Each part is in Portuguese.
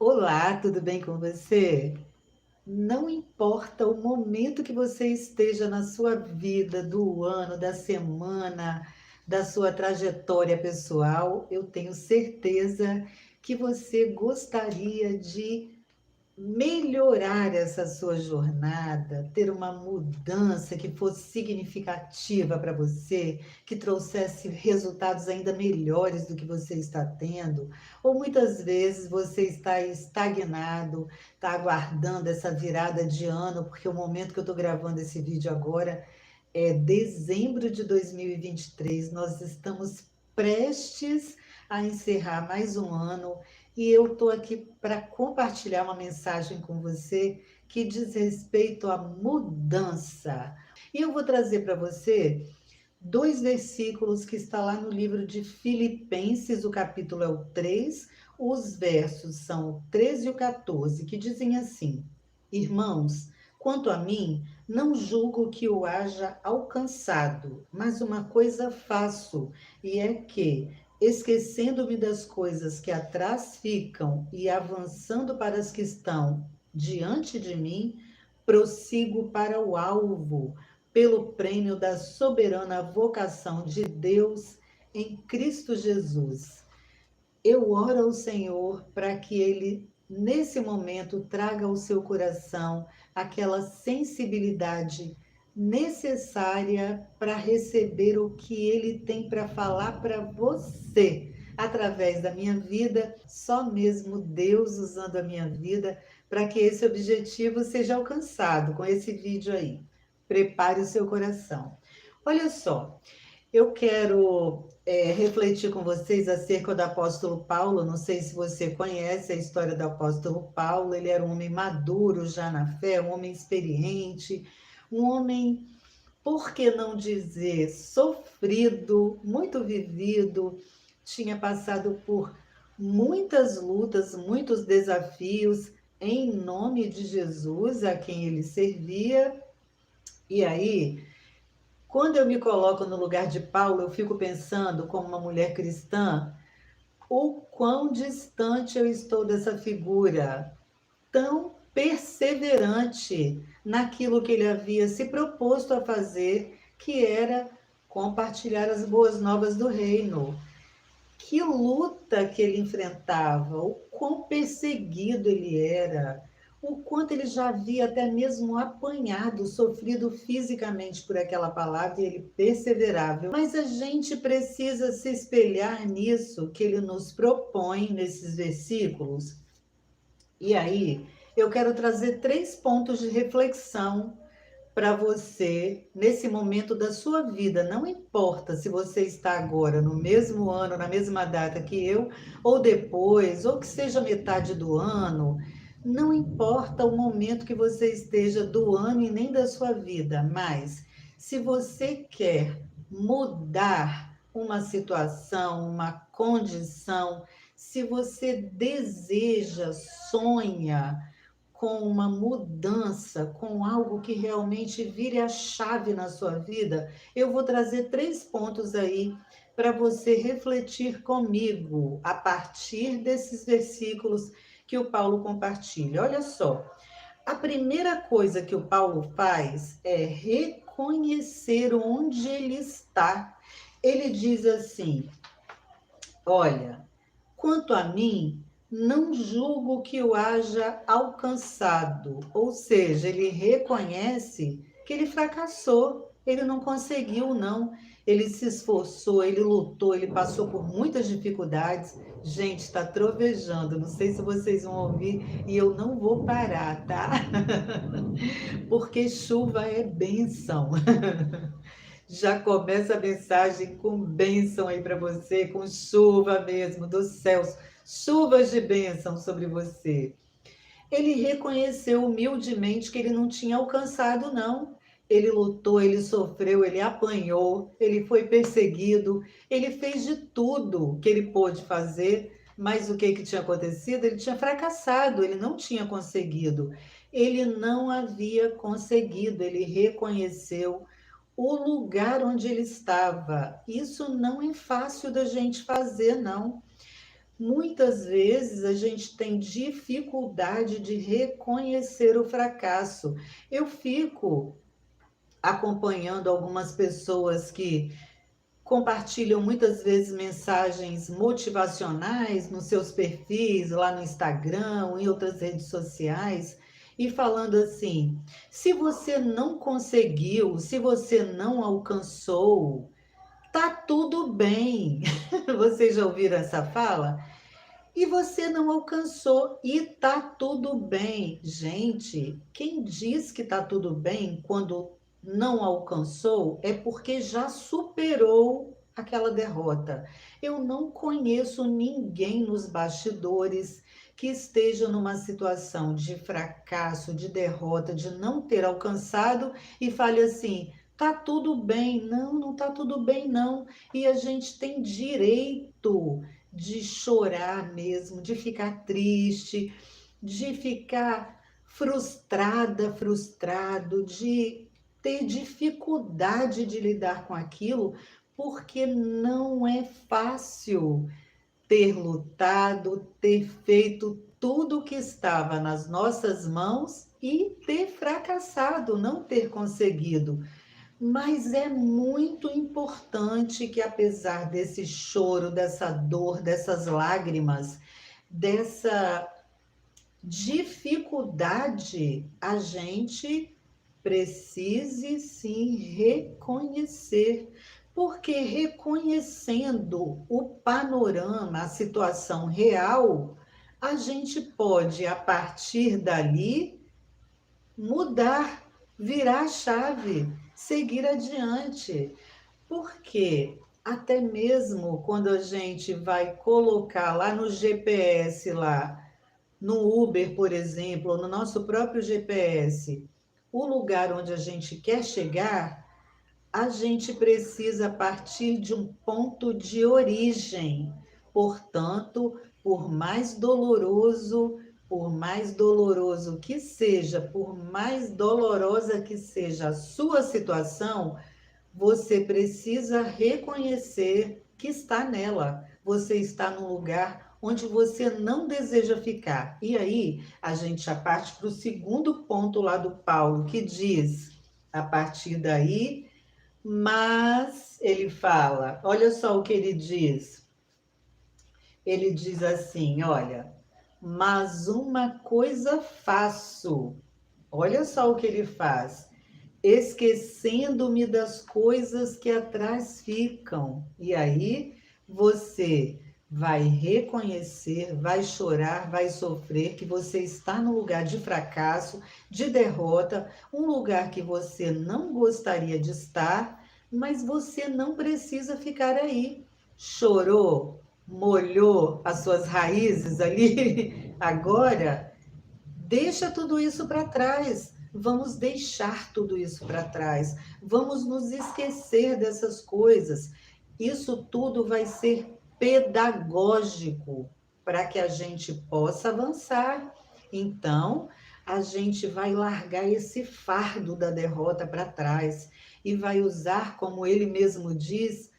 Olá, tudo bem com você? Não importa o momento que você esteja na sua vida, do ano, da semana, da sua trajetória pessoal, eu tenho certeza que você gostaria de melhorar essa sua jornada, ter uma mudança que fosse significativa para você, que trouxesse resultados ainda melhores do que você está tendo, ou muitas vezes você está estagnado, está aguardando essa virada de ano, porque o momento que eu estou gravando esse vídeo agora é dezembro de 2023, nós estamos prestes a encerrar mais um ano e eu estou aqui para compartilhar uma mensagem com você que diz respeito à mudança. E eu vou trazer para você dois versículos que está lá no livro de Filipenses, o capítulo é o 3, os versos são o 13 e o 14, que dizem assim: Irmãos, quanto a mim, não julgo que o haja alcançado, mas uma coisa faço, e é que, esquecendo-me das coisas que atrás ficam e avançando para as que estão diante de mim, prossigo para o alvo, pelo prêmio da soberana vocação de Deus em Cristo Jesus. Eu oro ao Senhor para que Ele, nesse momento, traga ao seu coração aquela sensibilidade necessária para receber o que Ele tem para falar para você, através da minha vida, só mesmo Deus usando a minha vida para que esse objetivo seja alcançado com esse vídeo aí. Prepare o seu coração. Olha só, eu quero refletir com vocês acerca do apóstolo Paulo. Não sei se você conhece a história do apóstolo Paulo. Ele era um homem maduro já na fé, um homem experiente, um homem, por que não dizer, sofrido, muito vivido, tinha passado por muitas lutas, muitos desafios em nome de Jesus, a quem ele servia. E aí, quando eu me coloco no lugar de Paulo, eu fico pensando, como uma mulher cristã, o quão distante eu estou dessa figura, tão perseverante naquilo que ele havia se proposto a fazer, que era compartilhar as boas novas do reino. Que luta que ele enfrentava, o quão perseguido ele era, o quanto ele já havia até mesmo apanhado, sofrido fisicamente por aquela palavra, e ele perseverava. Mas a gente precisa se espelhar nisso que ele nos propõe nesses versículos. E aí, eu quero trazer 3 pontos de reflexão para você nesse momento da sua vida. Não importa se você está agora no mesmo ano, na mesma data que eu, ou depois, ou que seja metade do ano. Não importa o momento que você esteja do ano e nem da sua vida, mas se você quer mudar uma situação, uma condição, se você deseja, sonha com uma mudança, com algo que realmente vire a chave na sua vida, eu vou trazer 3 pontos aí para você refletir comigo a partir desses versículos que o Paulo compartilha. Olha só, a primeira coisa que o Paulo faz é reconhecer onde ele está. Ele diz assim: Olha, quanto a mim, não julgo que o haja alcançado. Ou seja, ele reconhece que ele fracassou, ele não conseguiu, não. Ele se esforçou, ele lutou, ele passou por muitas dificuldades. Gente, está trovejando, não sei se vocês vão ouvir e eu não vou parar, tá? Porque chuva é bênção. Já começa a mensagem com bênção aí para você, com chuva mesmo dos céus, chuvas de bênção sobre você. Ele reconheceu humildemente que ele não tinha alcançado, não. Ele lutou, ele sofreu, ele apanhou, ele foi perseguido, ele fez de tudo que ele pôde fazer, mas o que tinha acontecido? Ele tinha fracassado, ele não tinha conseguido. Ele não havia conseguido, ele reconheceu o lugar onde ele estava. Isso não é fácil da gente fazer, não. Muitas vezes a gente tem dificuldade de reconhecer o fracasso. Eu fico acompanhando algumas pessoas que compartilham muitas vezes mensagens motivacionais nos seus perfis, lá no Instagram ou em outras redes sociais, e falando assim: se você não conseguiu, se você não alcançou, tá tudo bem. Vocês já ouviram essa fala? E você não alcançou e tá tudo bem. Gente, quem diz que tá tudo bem quando não alcançou é porque já superou aquela derrota. Eu não conheço ninguém nos bastidores que esteja numa situação de fracasso, de derrota, de não ter alcançado e fale assim: tá tudo bem. Não, não tá tudo bem, não. E a gente tem direito de chorar mesmo, de ficar triste, de ficar frustrada, frustrado, de ter dificuldade de lidar com aquilo, porque não é fácil ter lutado, ter feito tudo o que estava nas nossas mãos e ter fracassado, não ter conseguido. Mas é muito importante que, apesar desse choro, dessa dor, dessas lágrimas, dessa dificuldade, a gente precise sim reconhecer, porque reconhecendo o panorama, a situação real, a gente pode, a partir dali, mudar, virar a chave, seguir adiante. Porque até mesmo quando a gente vai colocar lá no GPS, lá no Uber, por exemplo, ou no nosso próprio GPS, o lugar onde a gente quer chegar, a gente precisa partir de um ponto de origem. Portanto, por mais doloroso que seja, por mais dolorosa que seja a sua situação, você precisa reconhecer que está nela. Você está num lugar onde você não deseja ficar. E aí, a gente já parte para o segundo ponto lá do Paulo, que diz, a partir daí, mas ele fala, olha só o que ele diz. Ele diz assim, olha, mas uma coisa faço. Olha só o que ele faz, esquecendo-me das coisas que atrás ficam. E aí você vai reconhecer, vai chorar, vai sofrer que você está no lugar de fracasso, de derrota, um lugar que você não gostaria de estar, mas você não precisa ficar aí. Chorou, molhou as suas raízes ali, agora deixa tudo isso para trás. Vamos deixar tudo isso para trás. Vamos nos esquecer dessas coisas. Isso tudo vai ser pedagógico para que a gente possa avançar. Então, a gente vai largar esse fardo da derrota para trás e vai usar, como ele mesmo diz,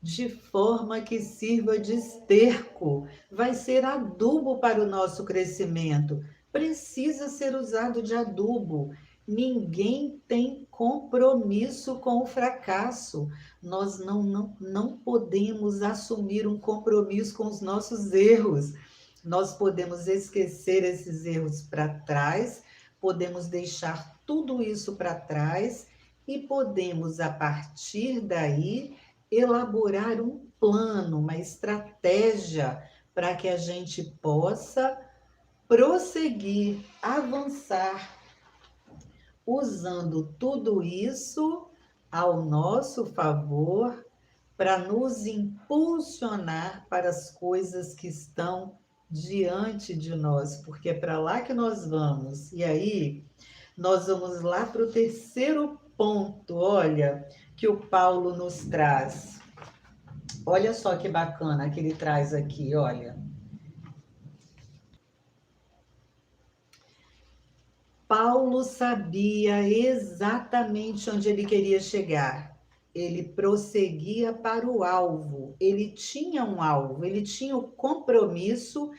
de forma que sirva de esterco, vai ser adubo para o nosso crescimento. Precisa ser usado de adubo. Ninguém tem compromisso com o fracasso. Nós não podemos assumir um compromisso com os nossos erros. Nós podemos esquecer esses erros para trás, podemos deixar tudo isso para trás e podemos, a partir daí, elaborar um plano, uma estratégia para que a gente possa prosseguir, avançar, usando tudo isso ao nosso favor para nos impulsionar para as coisas que estão diante de nós, porque é para lá que nós vamos. E aí, nós vamos lá para o terceiro ponto, olha, que o Paulo nos traz. Olha só que bacana que ele traz aqui, olha. Paulo sabia exatamente onde ele queria chegar. ele prosseguia para o alvo, ele tinha um alvo, ele tinha o compromisso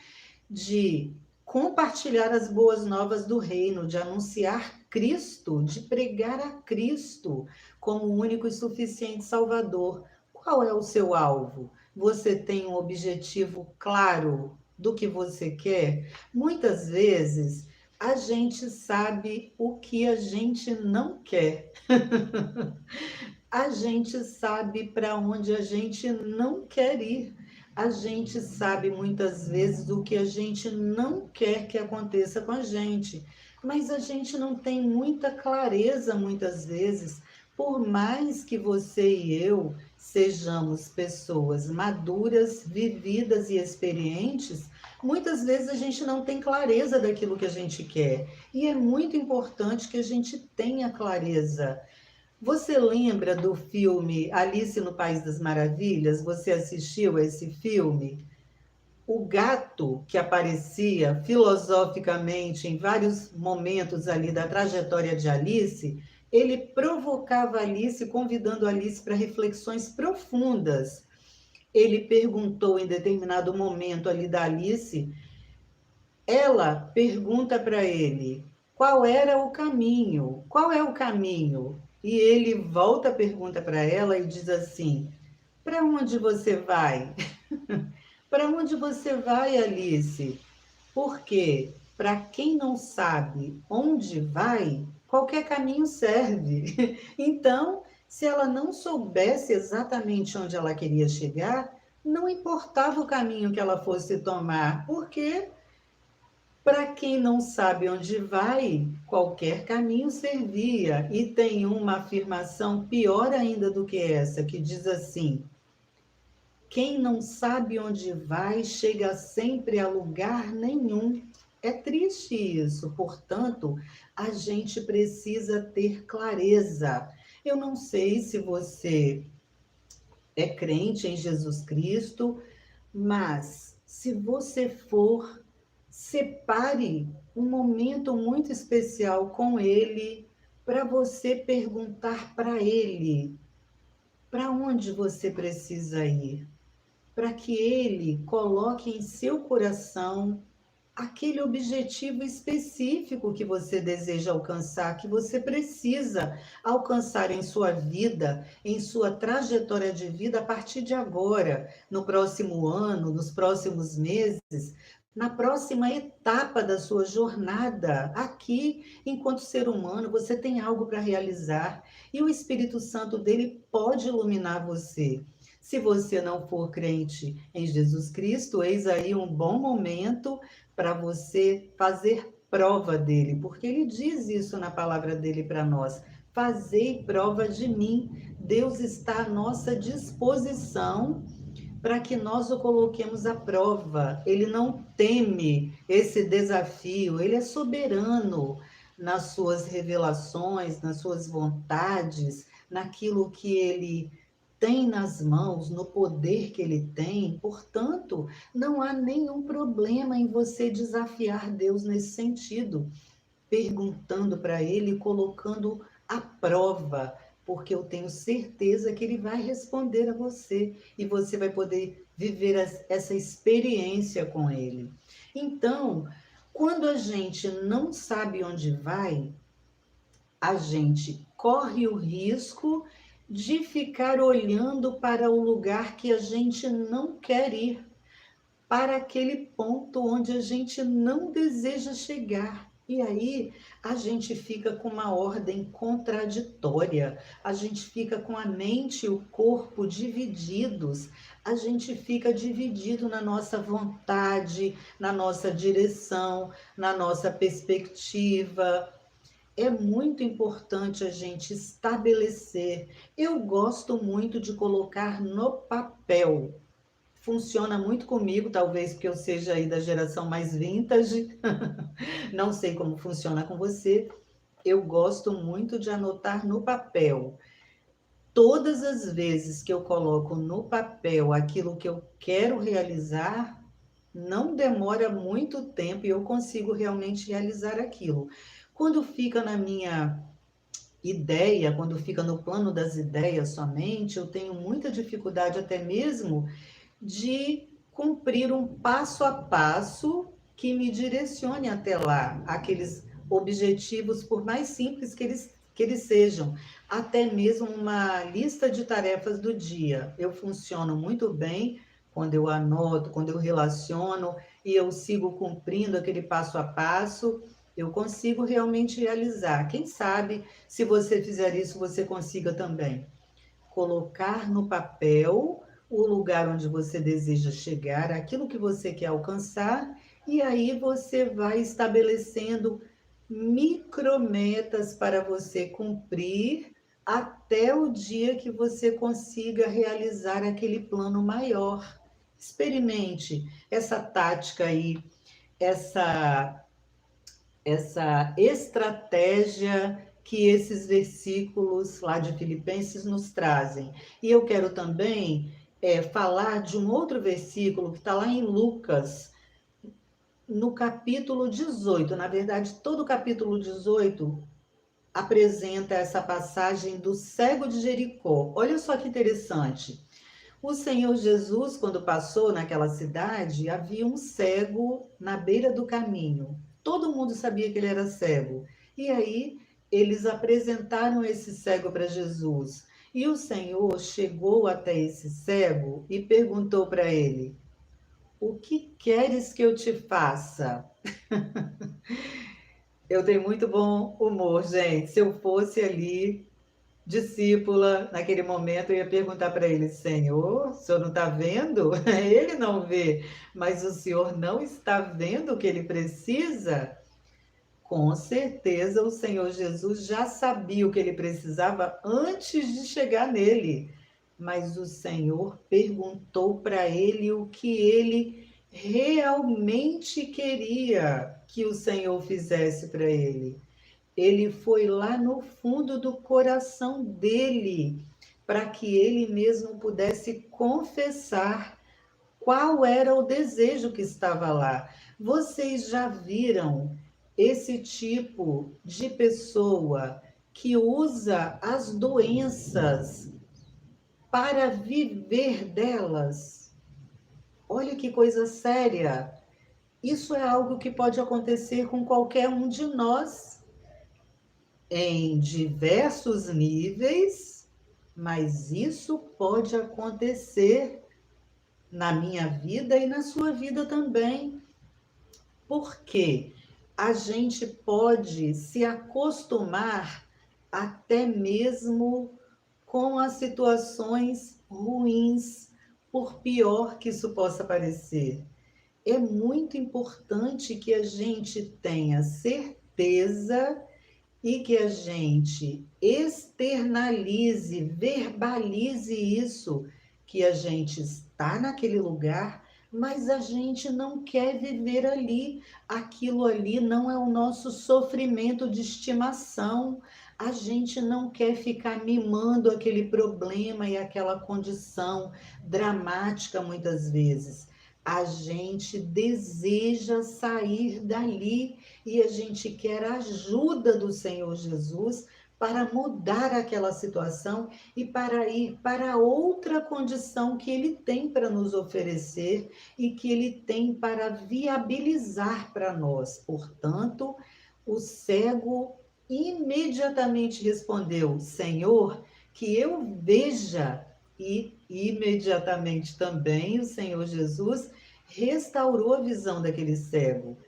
de compartilhar as boas novas do reino, de anunciar Cristo, de pregar a Cristo como o único e suficiente Salvador. Qual é o seu alvo? Você tem um objetivo claro do que você quer? Muitas vezes a gente sabe o que a gente não quer. A gente sabe para onde a gente não quer ir. A gente sabe muitas vezes o que a gente não quer que aconteça com a gente, mas a gente não tem muita clareza muitas vezes. Por mais que você e eu sejamos pessoas maduras, vividas e experientes, muitas vezes a gente não tem clareza daquilo que a gente quer. E é muito importante que a gente tenha clareza. Você lembra do filme Alice no País das Maravilhas? Você assistiu a esse filme? O gato que aparecia filosoficamente em vários momentos ali da trajetória de Alice, ele provocava Alice, convidando Alice para reflexões profundas. Ele perguntou em determinado momento ali da Alice, ela pergunta para ele qual era o caminho, qual é o caminho? E ele volta a pergunta para ela e diz assim: para onde você vai? Para onde você vai, Alice? Porque para quem não sabe onde vai, qualquer caminho serve. Então, se ela não soubesse exatamente onde ela queria chegar, não importava o caminho que ela fosse tomar, porque para quem não sabe onde vai, qualquer caminho servia. E tem uma afirmação pior ainda do que essa, que diz assim: quem não sabe onde vai, chega sempre a lugar nenhum. É triste isso, portanto, a gente precisa ter clareza. Eu não sei se você é crente em Jesus Cristo, mas se você for, separe um momento muito especial com ele para você perguntar para ele para onde você precisa ir, para que ele coloque em seu coração aquele objetivo específico que você deseja alcançar, que você precisa alcançar em sua vida, em sua trajetória de vida a partir de agora, no próximo ano, nos próximos meses, na próxima etapa da sua jornada aqui, enquanto ser humano, você tem algo para realizar e o Espírito Santo dele pode iluminar você. Se você não for crente em Jesus Cristo, eis aí um bom momento para você fazer prova dele, porque ele diz isso na palavra dele para nós. Fazei prova de mim. Deus está à nossa disposição para que nós o coloquemos à prova. Ele não teme esse desafio, ele é soberano nas suas revelações, nas suas vontades, naquilo que ele tem nas mãos, no poder que ele tem. Portanto, não há nenhum problema em você desafiar Deus nesse sentido, perguntando para ele, colocando à prova, porque eu tenho certeza que ele vai responder a você e você vai poder viver essa experiência com ele. Então, quando a gente não sabe onde vai, a gente corre o risco de ficar olhando para o lugar que a gente não quer ir, para aquele ponto onde a gente não deseja chegar. E aí a gente fica com uma ordem contraditória, a gente fica com a mente e o corpo divididos, a gente fica dividido na nossa vontade, na nossa direção, na nossa perspectiva. É muito importante a gente estabelecer. Eu gosto muito de colocar no papel. Funciona muito comigo, talvez porque eu seja aí da geração mais vintage. Não sei como funciona com você. Eu gosto muito de anotar no papel. Todas as vezes que eu coloco no papel aquilo que eu quero realizar, não demora muito tempo e eu consigo realmente realizar aquilo. Quando fica na minha ideia, quando fica no plano das ideias somente, eu tenho muita dificuldade até mesmo de cumprir um passo a passo que me direcione até lá, aqueles objetivos, por mais simples que eles sejam, até mesmo uma lista de tarefas do dia. Eu funciono muito bem quando eu anoto, quando eu relaciono e eu sigo cumprindo aquele passo a passo, eu consigo realmente realizar. Quem sabe, se você fizer isso, você consiga também colocar no papel o lugar onde você deseja chegar, aquilo que você quer alcançar, e aí você vai estabelecendo micrometas para você cumprir até o dia que você consiga realizar aquele plano maior. Experimente essa tática aí, essa estratégia que esses versículos lá de Filipenses nos trazem. E eu quero também falar de um outro versículo que está lá em Lucas, no capítulo 18. Na verdade, todo o capítulo 18 apresenta essa passagem do cego de Jericó. Olha só que interessante. O Senhor Jesus, quando passou naquela cidade, havia um cego na beira do caminho. Todo mundo sabia que ele era cego. E aí eles apresentaram esse cego para Jesus. E o Senhor chegou até esse cego e perguntou para ele: O que queres que eu te faça? Eu tenho muito bom humor, gente. Se eu fosse ali discípula, naquele momento, eu ia perguntar para ele: Senhor, o senhor não está vendo? Ele não vê, mas o senhor não está vendo o que ele precisa? Com certeza o Senhor Jesus já sabia o que ele precisava antes de chegar nele, mas o Senhor perguntou para ele o que ele realmente queria que o Senhor fizesse para ele. Ele foi lá no fundo do coração dele, para que ele mesmo pudesse confessar qual era o desejo que estava lá. Vocês já viram esse tipo de pessoa que usa as doenças para viver delas? Olha que coisa séria. Isso é algo que pode acontecer com qualquer um de nós em diversos níveis, mas isso pode acontecer na minha vida e na sua vida também, porque a gente pode se acostumar até mesmo com as situações ruins, por pior que isso possa parecer. É muito importante que a gente tenha certeza e que a gente externalize, verbalize isso, que a gente está naquele lugar, mas a gente não quer viver ali. Aquilo ali não é o nosso sofrimento de estimação. A gente não quer ficar mimando aquele problema e aquela condição dramática muitas vezes. A gente deseja sair dali e a gente quer a ajuda do Senhor Jesus para mudar aquela situação e para ir para outra condição que Ele tem para nos oferecer e que Ele tem para viabilizar para nós. Portanto, o cego imediatamente respondeu: Senhor, que eu veja. E imediatamente também o Senhor Jesus restaurou a visão daquele cego.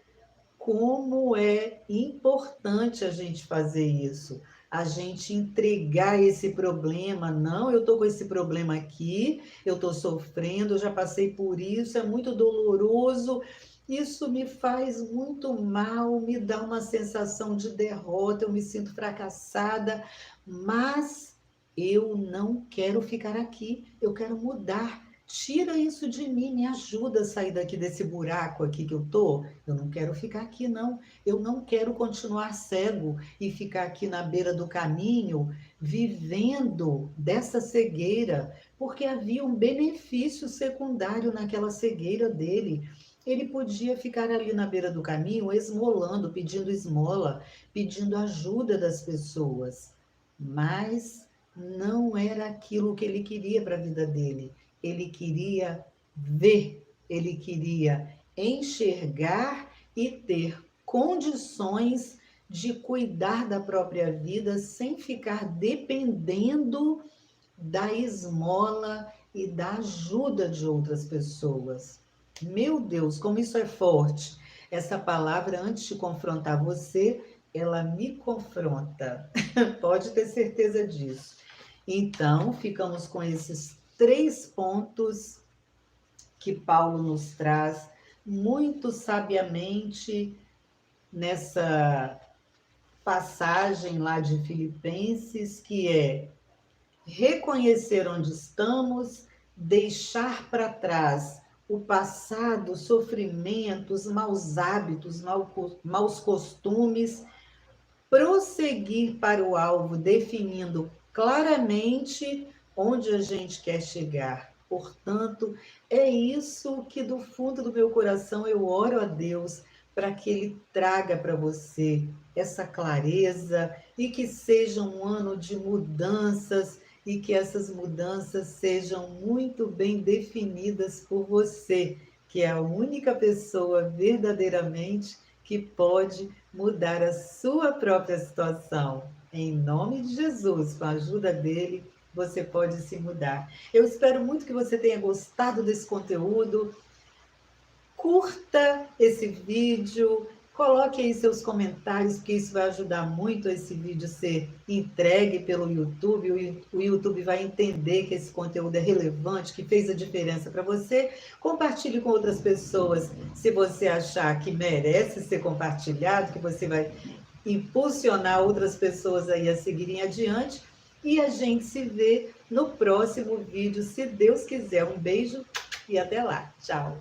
Como é importante a gente fazer isso, a gente entregar esse problema. Não, eu estou com esse problema aqui, eu estou sofrendo, eu já passei por isso, é muito doloroso, isso me faz muito mal, me dá uma sensação de derrota, eu me sinto fracassada, mas eu não quero ficar aqui, eu quero mudar. Tira isso de mim, me ajuda a sair daqui desse buraco aqui que eu tô. Eu não quero ficar aqui, não. Eu não quero continuar cego e ficar aqui na beira do caminho, vivendo dessa cegueira, porque havia um benefício secundário naquela cegueira dele. Ele podia ficar ali na beira do caminho, esmolando, pedindo esmola, pedindo ajuda das pessoas. mas não era aquilo que ele queria para a vida dele. Ele queria ver, ele queria enxergar e ter condições de cuidar da própria vida sem ficar dependendo da esmola e da ajuda de outras pessoas. Meu Deus, como isso é forte! Essa palavra, antes de confrontar você, ela me confronta. Pode ter certeza disso. Então, ficamos com esses 3 pontos que Paulo nos traz muito sabiamente nessa passagem lá de Filipenses, que é reconhecer onde estamos, deixar para trás o passado, o sofrimento, os maus hábitos, maus costumes, prosseguir para o alvo, definindo claramente onde a gente quer chegar. Portanto, é isso que do fundo do meu coração eu oro a Deus para que Ele traga para você essa clareza e que seja um ano de mudanças e que essas mudanças sejam muito bem definidas por você, que é a única pessoa verdadeiramente que pode mudar a sua própria situação. Em nome de Jesus, com a ajuda dele, você pode se mudar. Eu espero muito que você tenha gostado desse conteúdo. Curta esse vídeo, coloque aí seus comentários, porque isso vai ajudar muito esse vídeo ser entregue pelo YouTube. O YouTube vai entender que esse conteúdo é relevante, que fez a diferença para você. Compartilhe com outras pessoas, se você achar que merece ser compartilhado, que você vai impulsionar outras pessoas aí a seguirem adiante. E a gente se vê no próximo vídeo, se Deus quiser. Um beijo e até lá. Tchau.